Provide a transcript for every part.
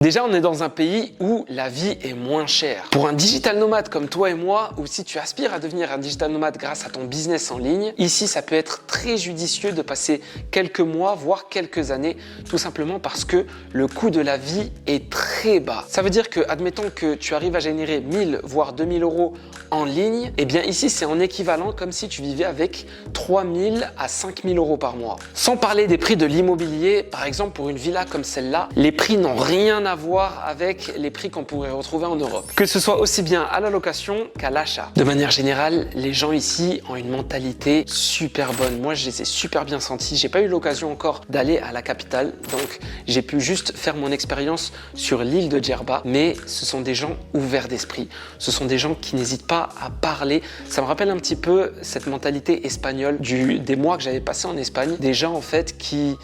Déjà, on est dans un pays où la vie est moins chère. Pour un digital nomade comme toi et moi, ou si tu aspires à devenir un digital nomade grâce à ton business en ligne, ici, ça peut être très judicieux de passer quelques mois, voire quelques années, tout simplement parce que le coût de la vie est très bas. Ça veut dire que, admettons que tu arrives à générer 1000 voire 2000 euros en ligne, eh bien ici, c'est en équivalent comme si tu vivais avec 3000 à 5000 euros par mois. Sans parler des prix de l'immobilier, par exemple, pour une villa comme celle-là, les prix n'ont rien à voir avec les prix qu'on pourrait retrouver en Europe. Que ce soit aussi bien à la location qu'à l'achat. De manière générale, les gens ici ont une mentalité super bonne. Moi, je les ai super bien sentis. J'ai pas eu l'occasion encore d'aller à la capitale, donc j'ai pu juste faire mon expérience sur l'île de Djerba, mais ce sont des gens ouverts d'esprit. Ce sont des gens qui n'hésitent pas à parler. Ça me rappelle un petit peu cette mentalité espagnole des mois que j'avais passé en Espagne. Des gens en fait qui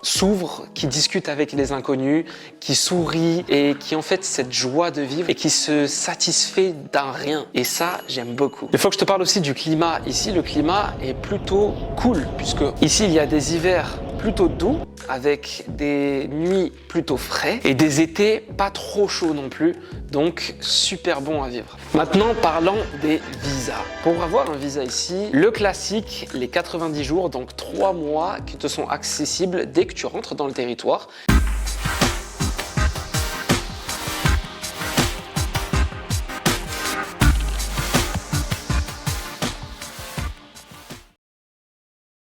s'ouvre, qui discute avec les inconnus, qui sourit et qui en fait cette joie de vivre et qui se satisfait d'un rien. Et ça, j'aime beaucoup. Il faut que je te parle aussi du climat. Ici, le climat est plutôt cool puisque ici, il y a des hivers plutôt doux avec des nuits plutôt frais et des étés pas trop chauds non plus, donc super bon à vivre. Maintenant, parlons des visas. Pour avoir un visa ici, le classique, les 90 jours, donc 3 mois qui te sont accessibles dès que tu rentres dans le territoire.